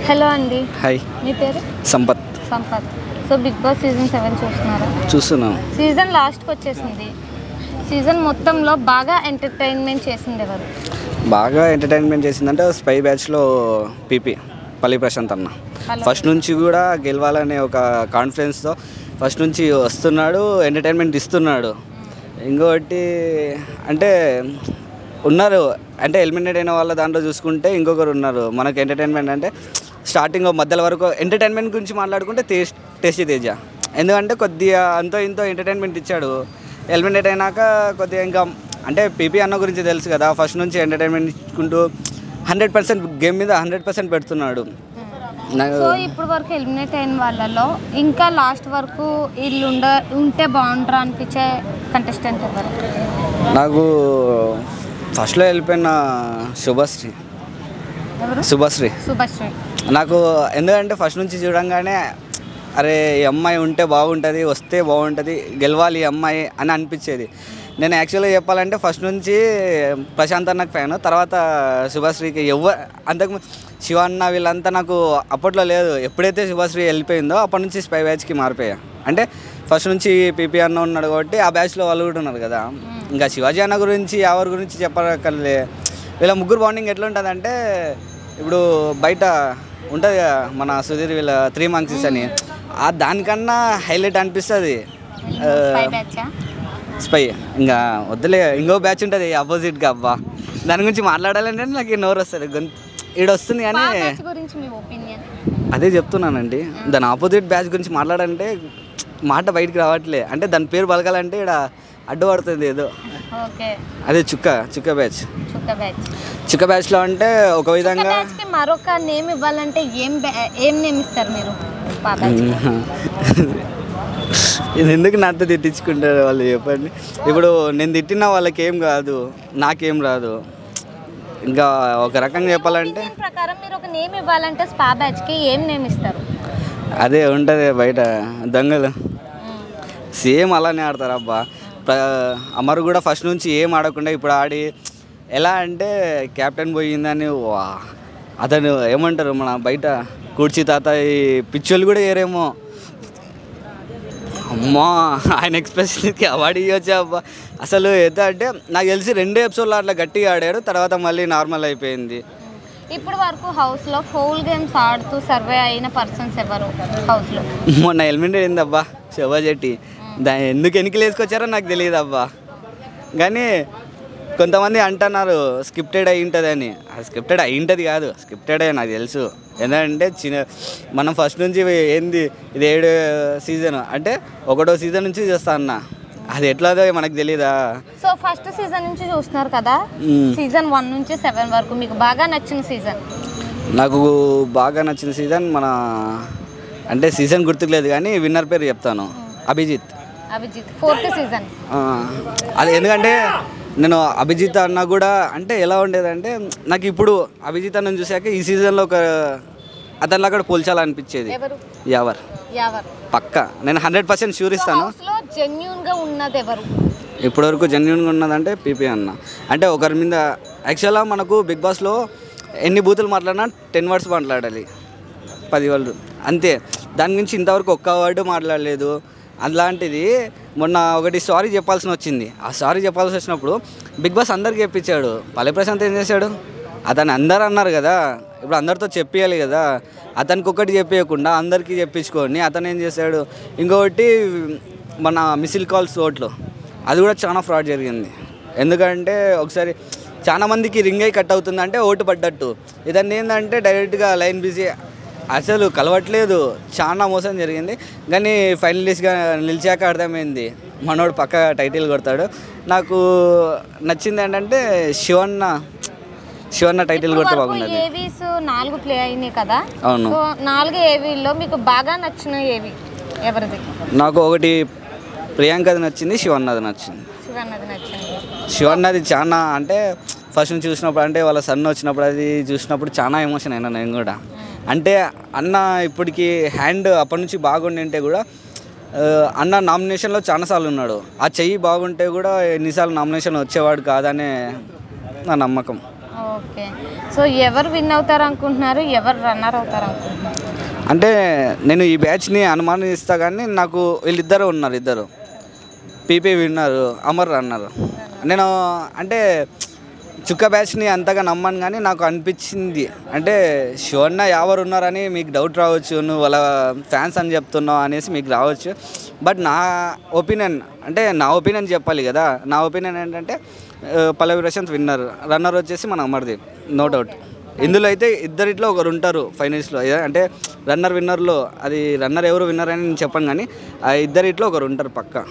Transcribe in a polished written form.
Hello అండి. Hi. మీ పేరు? Sampath. Sampath. So Bigg Boss season 7 చూస్తున్నారా? చూస్తున్నాను. సీజన్ లాస్ట్కి వచ్చేసింది. సీజన్ మొత్తంలో బాగా ఎంటర్టైన్మెంట్ చేసింది ఎవరు? బాగా ఎంటర్టైన్మెంట్ చేసిందంటే స్పై బ్యాచ్లో పీపీ పల్లి ప్రశాంత్ అన్న. ఫస్ట్ నుంచి కూడా గెలవాలనే ఒక కాన్ఫిడెన్స్తో ఫస్ట్ నుంచి వస్తున్నాడు, ఎంటర్టైన్మెంట్ ఇస్తున్నాడు. ఇంకొకటి అంటే ఉన్నారు అంటే ఎలిమినేట్ అయిన వాళ్ళ దాంట్లో చూసుకుంటే ఇంకొకరు ఉన్నారు మనకు ఎంటర్టైన్మెంట్ అంటే స్టార్టింగ్ మధ్యలో వరకు ఎంటర్టైన్మెంట్ గురించి మాట్లాడుకుంటే టేస్టీ తేజ. ఎందుకంటే కొద్దిగా అంతో ఇంతో ఎంటర్టైన్మెంట్ ఇచ్చాడు. ఎలిమినేట్ అయినాక కొద్దిగా ఇంకా అంటే పీపీ అన్న గురించి తెలుసు కదా, ఫస్ట్ నుంచి ఎంటర్టైన్మెంట్ ఇచ్చుకుంటూ 100% గేమ్ మీద 100% పెడుతున్నాడు. సో ఇప్పుడు వరకు ఎలిమినేట్ అయిన వాళ్ళలో ఇంకా లాస్ట్ వరకు వీళ్ళు ఉంటే బాగుంటారా అనిపించే కంటెస్టెంట్ ఎవరు? నాకు ఫస్ట్లో వెళ్ళిపోయిన శుభశ్రీ. నాకు ఎందుకంటే ఫస్ట్ నుంచి చూడంగానే అరే ఈ అమ్మాయి ఉంటే బాగుంటుంది, వస్తే బాగుంటుంది, గెలవాలి ఈ అమ్మాయి అని అనిపించేది. నేను యాక్చువల్గా చెప్పాలంటే ఫస్ట్ నుంచి ప్రశాంత్ అన్నకు ఫ్యాను, తర్వాత శుభశ్రీకి అంతకు శివన్న వీళ్ళంతా నాకు అప్పట్లో లేదు. ఎప్పుడైతే శుభశ్రీ వెళ్ళిపోయిందో అప్పటి నుంచి స్పై బ్యాచ్కి మారిపోయా. అంటే ఫస్ట్ నుంచి పీపీ అన్న ఉన్నాడు కాబట్టి ఆ బ్యాచ్లో వాళ్ళు కూడా ఉన్నారు కదా. ఇంకా శివాజీ అన్న గురించి ఎవరి గురించి చెప్పక్కర్లే. వీళ్ళ ముగ్గురు బాండింగ్ ఎట్లా ఉంటుంది అంటే ఇప్పుడు బయట ఉంటుంది కదా మన సుధీర్ వీళ్ళ 3 Monkeys అని, దానికన్నా హైలైట్ అనిపిస్తుంది స్పై. ఇంకా వద్దులే, ఇంకో బ్యాచ్ ఉంటుంది ఆపోజిట్గా. అబ్బా దాని గురించి మాట్లాడాలంటే నాకు నోరు వస్తుంది, ఈడ వస్తుంది. కానీ అదే చెప్తున్నానండి, దాని ఆపోజిట్ బ్యాచ్ గురించి మాట్లాడాలంటే మాట బయటికి రావట్లే. అంటే దాని పేరు పలకాలంటే ఇక్కడ అడ్డుపడుతుంది ఏదో. అదే చుక్క బ్యాచ్లో అంటే ఒక విధంగా మరొక నేమ్ ఇవ్వాలంటే ఏం నేమ్ ఇస్తారు మీరు? ఇది ఎందుకు నాతో తిట్టించుకుంటారు వాళ్ళు చెప్పండి. ఇప్పుడు నేను తిట్టిన వాళ్ళకి ఏం కాదు, నాకేం రాదు. ఇంకా ఒక రకంగా చెప్పాలంటే ప్రకారం మీరు ఒక నేమ్ ఇవ్వాలంటే స్పా బ్యాచ్కి ఏం నేమ్ ఇస్తారు? అదే ఉంటుంది బయట దొంగలు సేమ్ అలానే ఆడతారు. అబ్బా అమరు కూడా ఫస్ట్ నుంచి ఏం ఆడకుండా ఇప్పుడు ఆడి ఎలా అంటే కెప్టెన్ పోయిందని అతను ఏమంటారు మన బయట కూర్చి తాత ఈ పిచ్చోళ్ళు కూడా ఏరేమో. అమ్మా ఆయన ఎక్స్ప్రెషన్కి అవార్డు ఇవ్వచ్చా అబ్బా. అసలు ఎంత అంటే నాకు తెలిసి 2 ఎపిసోడ్లో అట్లా గట్టిగా ఆడాడు, తర్వాత మళ్ళీ నార్మల్ అయిపోయింది. ఇప్పుడు వరకు హౌస్లో 4 గేమ్స్ ఆడుతూ సర్వే అయిన పర్సన్స్ ఎవరు హౌస్లో? మొన్న ఎలిమినేట్ అయింది అబ్బా శోభాజెట్టి. దాన్ని ఎందుకు ఎన్నికలు వేసుకొచ్చారో నాకు తెలియదు అబ్బా. కానీ కొంతమంది అంటున్నారు స్క్రిప్టెడ్ అయి ఉంటుంది అని. అది స్క్రిప్టెడ్ అయి ఉంటుంది కాదు, స్క్రిప్టెడే నాకు తెలుసు. ఎందుకంటే మనం ఫస్ట్ నుంచి ఏంది ఇది 7వ సీజన్ అంటే 1వ సీజన్ నుంచి చూస్తా అన్న, అది ఎట్లాదో మనకు తెలీదా. సో ఫస్ట్ సీజన్ నుంచి చూస్తున్నారు కదా, సీజన్ 1 నుంచి 7 వరకు మీకు బాగా నచ్చిన సీజన్? నాకు బాగా నచ్చిన సీజన్ మన అంటే సీజన్ గుర్తుకులేదు కానీ విన్నర్ పేరు చెప్తాను, అభిజిత్ 4th సీజన్. అది ఎందుకంటే నేను అభిజిత్ అన్న కూడా అంటే ఎలా ఉండేదంటే నాకు ఇప్పుడు అభిజిత్ అన్నను చూసాక ఈ సీజన్లో ఒక అతనిలో అక్కడ పోల్చాలనిపించేది. యావర్ పక్క నేను 100% షూర్ ఇస్తాను. ఇప్పటివరకు జెన్యూన్గా ఉన్నదంటే పీపీ అన్న. అంటే ఒకరి మీద యాక్చువల్గా మనకు బిగ్ బాస్లో ఎన్ని బూతులు మాట్లాడినా 10 words మాట్లాడాలి, 10 words అంతే. దాని గురించి ఇంతవరకు ఒక్క వర్డ్ మాట్లాడలేదు. అలాంటిది మొన్న ఒకటి సారీ చెప్పాల్సి వచ్చింది. ఆ సారీ చెప్పాల్సి వచ్చినప్పుడు బిగ్ బాస్ అందరికీ చెప్పించాడు. పల్లె ప్రశాంత్ ఏం చేశాడు, అతను అందరు అన్నారు కదా, ఇప్పుడు అందరితో చెప్పేయాలి కదా, అతనికి ఒక్కటి చెప్పేయకుండా అందరికీ చెప్పించుకొని అతను ఏం చేశాడు. ఇంకొకటి మన మిస్డ్ కాల్స్ ఓట్లు, అది కూడా చాలా ఫ్రాడ్ జరిగింది. ఎందుకంటే ఒకసారి చాలా మందికి రింగ్ అయి కట్ అవుతుంది అంటే ఓటు పడ్డట్టు, ఇతన్ని ఏంటంటే డైరెక్ట్గా లైన్ బిజీ అసలు కలవట్లేదు, చాలా మోసం జరిగింది. కానీ ఫైనలిస్ట్గా నిలిచాక అర్థమైంది మనోడు పక్క టైటిల్ కొడతాడు. నాకు నచ్చింది ఏంటంటే శివన్న టైటిల్ కొడితే బాగుండేది. ఏవీస్ 4 ప్లే అయినాయి కదా, అవును. 4 ఏవీల్లో మీకు బాగా నచ్చిన ఏవి ఎవరిది? నాకు ఒకటి ప్రియాంకది నచ్చింది, శివన్నది నచ్చింది. శివన్నది చాలా అంటే ఫస్ట్ నుంచి చూసినప్పుడు అంటే వాళ్ళ సన్ వచ్చినప్పుడు అది చూసినప్పుడు చాలా ఎమోషన్ అయినా నేను కూడా. అంటే అన్న ఇప్పటికి హ్యాండ్ అప్పటి నుంచి బాగుండి ఉంటే కూడా అన్న నామినేషన్లో చాలాసార్లు ఉన్నాడు. ఆ చెయ్యి బాగుంటే కూడా ఎన్నిసార్లు నామినేషన్ వచ్చేవాడు కాదనే నా నమ్మకం. ఓకే. సో ఎవరు విన్ అవుతారు అనుకుంటున్నారు, ఎవరు రన్నర్ అవుతారు అనుకుంటున్నారు? అంటే నేను ఈ బ్యాచ్ని అనుమానిస్తా కానీ నాకు వీళ్ళిద్దరు ఉన్నారు, ఇద్దరు పీపీ విన్నారు, అమర్ రన్నర్. నేను అంటే చుక్క బ్యాచ్ని అంతగా నమ్మను కానీ నాకు అనిపించింది అంటే శివన్న ఎవరు ఉన్నారని మీకు డౌట్ రావచ్చు, నువ్వు వాళ్ళ ఫ్యాన్స్ అని చెప్తున్నావు అనేసి మీకు రావచ్చు. బట్ నా ఒపీనియన్ అంటే నా ఒపీనియన్ చెప్పాలి కదా, నా ఒపీనియన్ ఏంటంటే పల్లవి ప్రశాంత్ విన్నర్, రన్నర్ వచ్చేసి మన అమర్దీప్, నో డౌట్. ఇందులో అయితే ఇద్దరిట్లో ఒకరు ఉంటారు ఫైనల్స్లో, అంటే రన్నర్ విన్నర్లో. అది రన్నర్ ఎవరు విన్నర్ అని నేను చెప్పను కానీ ఆ ఇద్దరిట్లో ఒకరు ఉంటారు పక్కా.